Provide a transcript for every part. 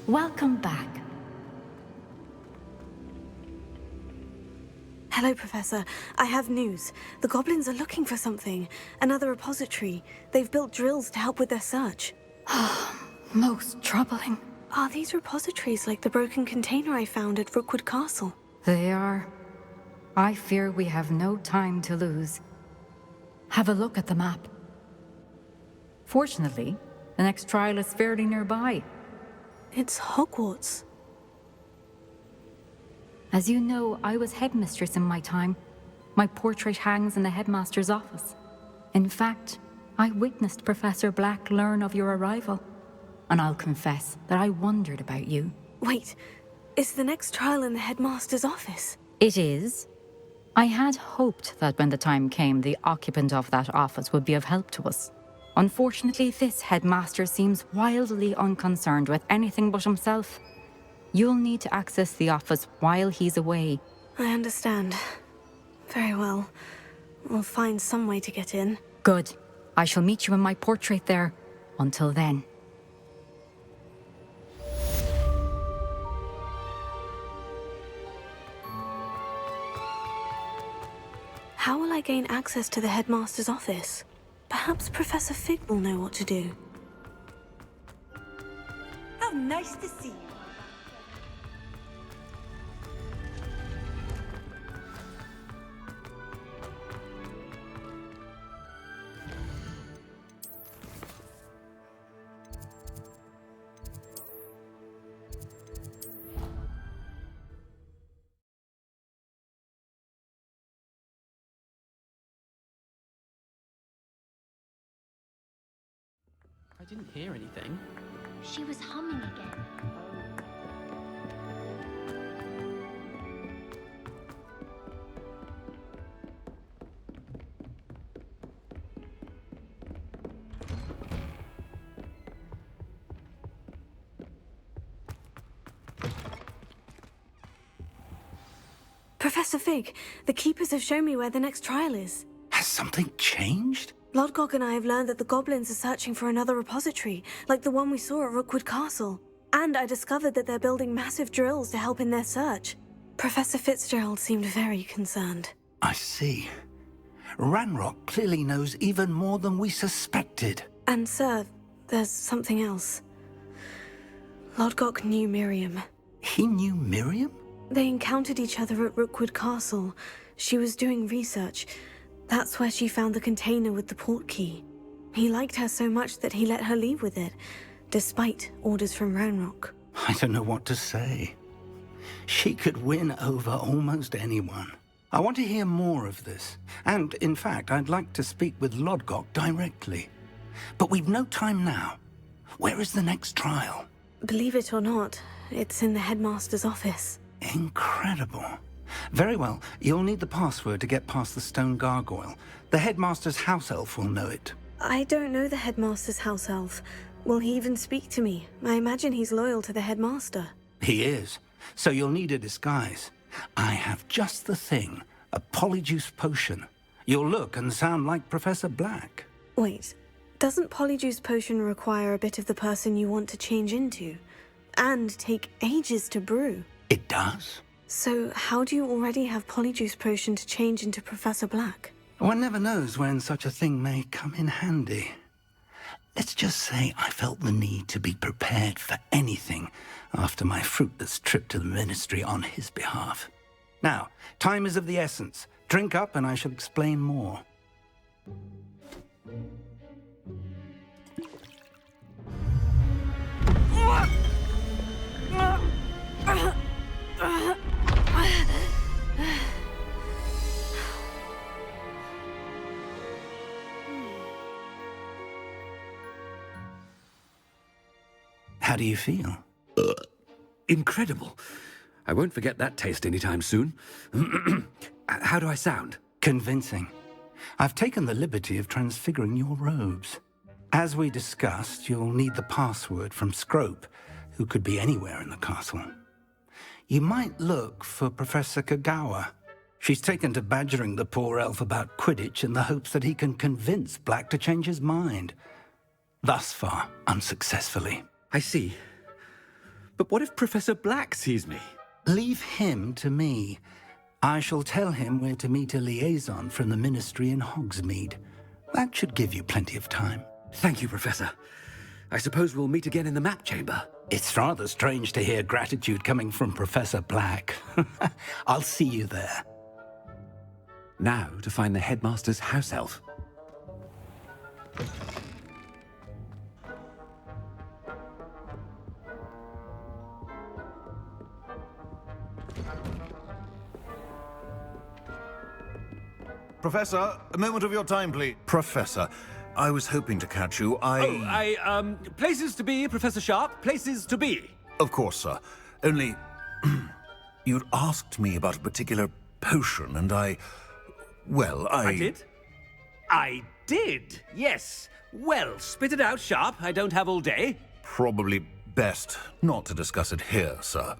Welcome back. Hello, Professor. I have news. The goblins are looking for something. Another repository. They've built drills to help with their search. Most troubling. Are these repositories like the broken container I found at Rookwood Castle? They are. I fear we have no time to lose. Have a look at the map. Fortunately, the next trial is fairly nearby. It's Hogwarts. As you know, I was headmistress in my time. My portrait hangs in the headmaster's office. In fact, I witnessed Professor Black learn of your arrival. And I'll confess that I wondered about you. Wait, is the next trial in the headmaster's office? It is. I had hoped that when the time came, the occupant of that office would be of help to us. Unfortunately, this headmaster seems wildly unconcerned with anything but himself. You'll need to access the office while he's away. I understand. Very well. We'll find some way to get in. Good. I shall meet you in my portrait there. Until then. How will I gain access to the headmaster's office? Perhaps Professor Fig will know what to do. How nice to see you. I didn't hear anything. She was humming again. Professor Fig, the Keepers have shown me where the next trial is. Has something changed? Lodgok and I have learned that the goblins are searching for another repository, like the one we saw at Rookwood Castle. And I discovered that they're building massive drills to help in their search. Professor Fitzgerald seemed very concerned. I see. Ranrock clearly knows even more than we suspected. And sir, there's something else. Lodgok knew Miriam. He knew Miriam? They encountered each other at Rookwood Castle. She was doing research. That's where she found the container with the port key. He liked her so much that he let her leave with it, despite orders from Ranrock. I don't know what to say. She could win over almost anyone. I want to hear more of this. And, in fact, I'd like to speak with Lodgok directly. But we've no time now. Where is the next trial? Believe it or not, it's in the headmaster's office. Incredible. Very well, you'll need the password to get past the stone gargoyle. The headmaster's house elf will know it. I don't know the headmaster's house elf. Will he even speak to me? I imagine he's loyal to the headmaster. He is, so you'll need a disguise. I have just the thing, a polyjuice potion. You'll look and sound like Professor Black. Wait, doesn't Polyjuice Potion require a bit of the person you want to change into? And take ages to brew? It does. So how do you already have Polyjuice Potion to change into Professor Black? One never knows when such a thing may come in handy. Let's just say I felt the need to be prepared for anything after my fruitless trip to the Ministry on his behalf. Now, time is of the essence. Drink up and I shall explain more. How do you feel? Incredible. I won't forget that taste anytime soon. How do I sound? Convincing. I've taken the liberty of transfiguring your robes. As we discussed, you'll need the password from Scrope, who could be anywhere in the castle. You might look for Professor Kagawa. She's taken to badgering the poor elf about Quidditch in the hopes that he can convince Black to change his mind. Thus far, unsuccessfully. I see. But what if Professor Black sees me? Leave him to me. I shall tell him we're to meet a liaison from the Ministry in Hogsmeade. That should give you plenty of time. Thank you, Professor. I suppose we'll meet again in the map chamber. It's rather strange to hear gratitude coming from Professor Black. I'll see you there. Now to find the headmaster's house elf. Professor, a moment of your time, please. Professor, I was hoping to catch you. Places to be, Professor Sharp. Places to be. Of course, sir. Only... you'd asked me about a particular potion, and I did? I did, yes. Well, spit it out, Sharp. I don't have all day. Probably best not to discuss it here, sir.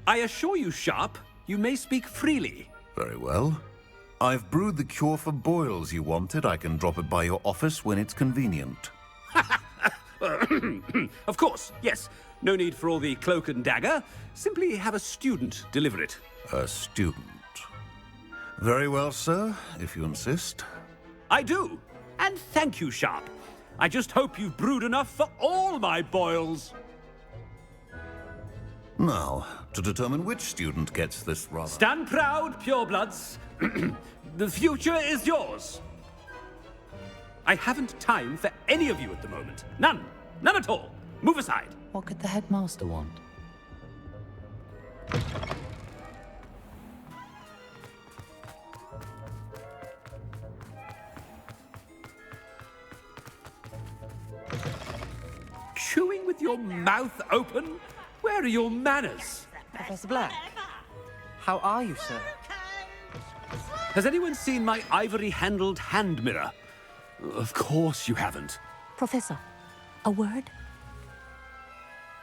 I assure you, Sharp, you may speak freely. Very well. I've brewed the cure for boils you wanted. I can drop it by your office when it's convenient. Of course, yes. No need for all the cloak and dagger. Simply have a student deliver it. A student. Very well, sir, if you insist. I do. And thank you, Sharp. I just hope you've brewed enough for all my boils. Now, to determine which student gets this rather... Stand proud, purebloods. The future is yours. I haven't time for any of you at the moment. None. None at all. Move aside. What could the headmaster want? Chewing with your mouth open? Where are your manners? Professor Black, how are you, sir? Has anyone seen my ivory-handled hand mirror? Of course you haven't. Professor, a word?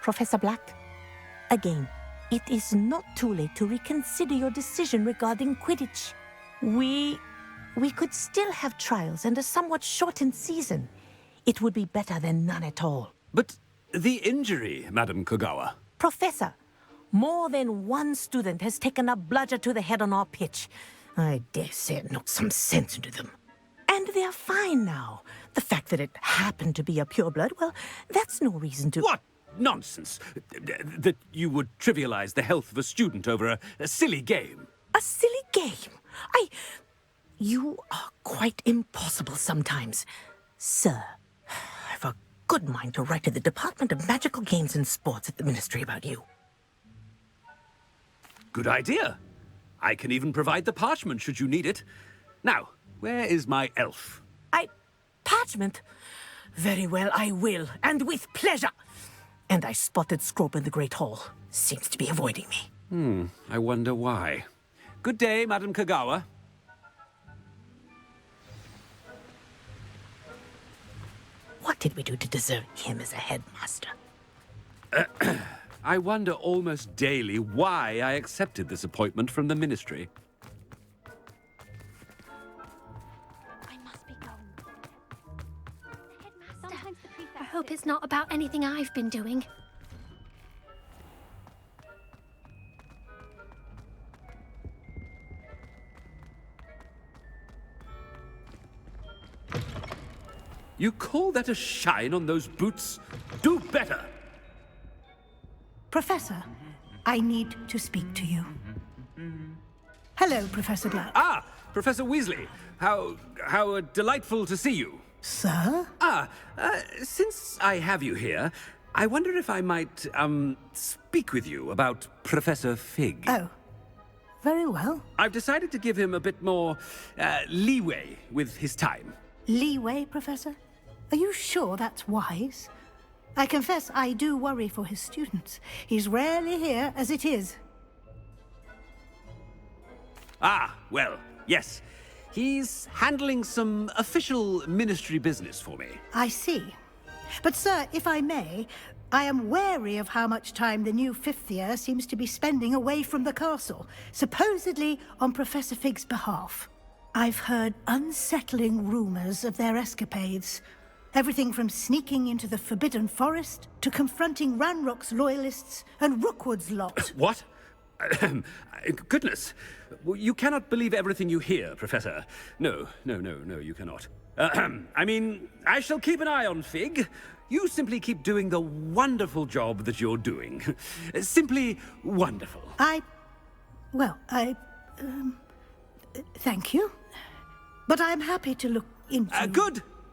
Professor Black, again, it is not too late to reconsider your decision regarding Quidditch. We could still have trials and a somewhat shortened season. It would be better than none at all. But the injury, Madam Kogawa. Professor, more than one student has taken a bludger to the head on our pitch. I dare say it knocked some sense into them. And they're fine now. The fact that it happened to be a pureblood, well, that's no reason to... What nonsense! That you would trivialize the health of a student over a silly game. A silly game? You are quite impossible sometimes. Sir, I've a good mind to write to the Department of Magical Games and Sports at the Ministry about you. Good idea. I can even provide the parchment should you need it. Now, where is my elf? Parchment? Very well, I will, and with pleasure. And I spotted Scrope in the Great Hall. Seems to be avoiding me. I wonder why. Good day, Madam Kogawa. What did we do to deserve him as a headmaster? I wonder almost daily why I accepted this appointment from the Ministry. I must be going. Headmaster, I hope it's not about anything I've been doing. You call that a shine on those boots? Do better! Professor, I need to speak to you. Hello, Professor Black. Ah, Professor Weasley. How delightful to see you. Sir? Since I have you here, I wonder if I might, speak with you about Professor Fig. Oh, very well. I've decided to give him a bit more, leeway with his time. Leeway, Professor? Are you sure that's wise? I confess I do worry for his students. He's rarely here as it is. Ah, well, yes. He's handling some official ministry business for me. I see. But, sir, if I may, I am wary of how much time the new fifth year seems to be spending away from the castle, supposedly on Professor Fig's behalf. I've heard unsettling rumors of their escapades. Everything from sneaking into the Forbidden Forest to confronting Ranrock's loyalists and Rookwood's lot. What? Goodness. You cannot believe everything you hear, Professor. No, you cannot. I mean, I shall keep an eye on Fig. You simply keep doing the wonderful job that you're doing. Simply wonderful. Thank you. But I'm happy to look into...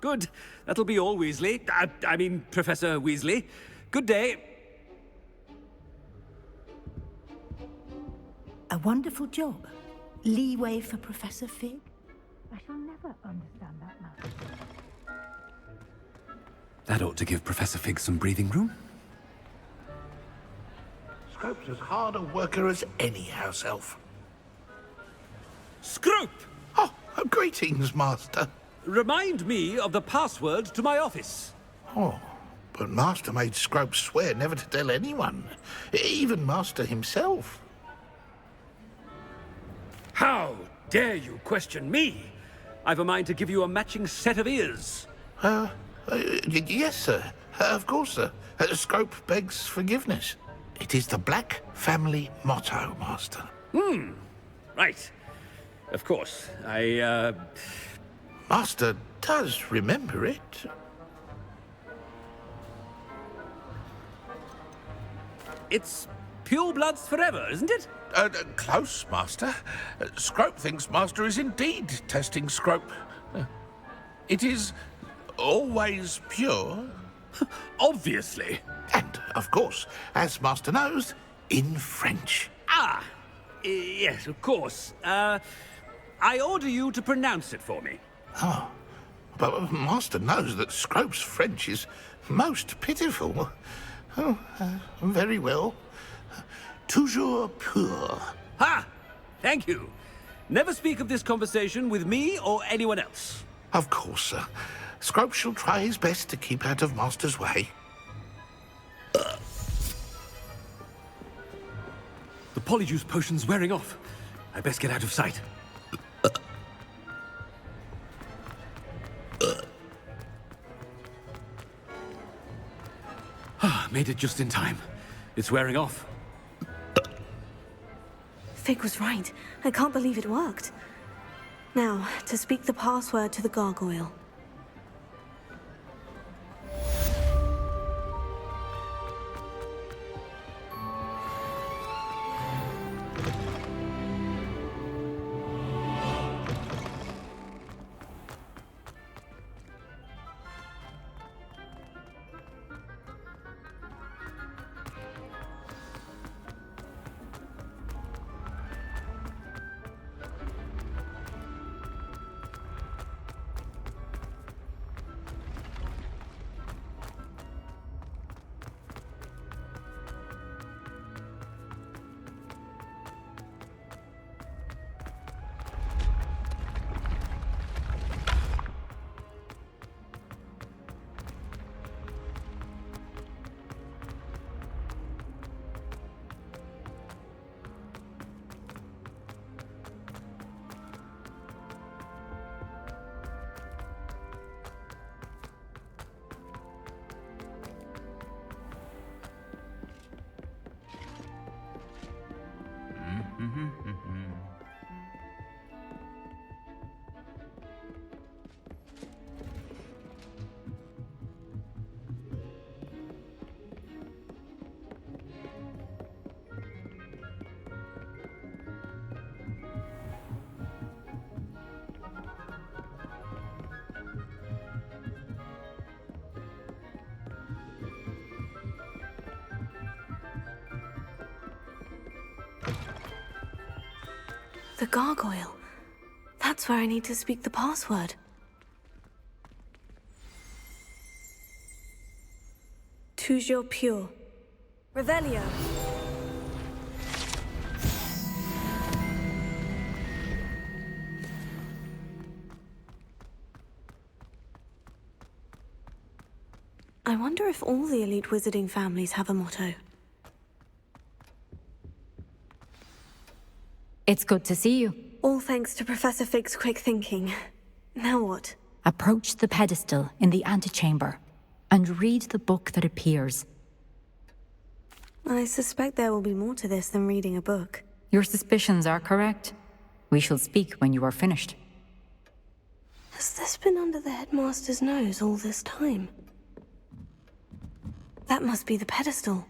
Good. That'll be all, Weasley. I mean, Professor Weasley. Good day. A wonderful job. Leeway for Professor Fig. I shall never understand that matter. That ought to give Professor Fig some breathing room. Scrope's as hard a worker as any house elf. Scrope! Oh, greetings, Master. Remind me of the password to my office. Oh, but Master made Scrope swear never to tell anyone, even Master himself. How dare you question me? I've a mind to give you a matching set of ears. Yes, sir. Of course, sir. Scrope begs forgiveness. It is the Black family motto, Master. Right. Of course. Master does remember it. It's purebloods forever, isn't it? Close, Master. Scrope thinks Master is indeed testing Scrope. It is always pure. Obviously. And, of course, as Master knows, in French. Yes, of course. I order you to pronounce it for me. Oh, but Master knows that Scrope's French is most pitiful. Oh, very well. Toujours pur. Ha! Thank you. Never speak of this conversation with me or anyone else. Of course, sir. Scrope shall try his best to keep out of Master's way. The Polyjuice potion's wearing off. I best get out of sight. Made it just in time. It's wearing off. Fig was right. I can't believe it worked. Now, to speak the password to the gargoyle. The gargoyle. That's where I need to speak the password. Toujours pure. Revelio. I wonder if all the elite wizarding families have a motto. It's good to see you. All thanks to Professor Fig's quick thinking. Now what? Approach the pedestal in the antechamber and read the book that appears. I suspect there will be more to this than reading a book. Your suspicions are correct. We shall speak when you are finished. Has this been under the headmaster's nose all this time? That must be the pedestal.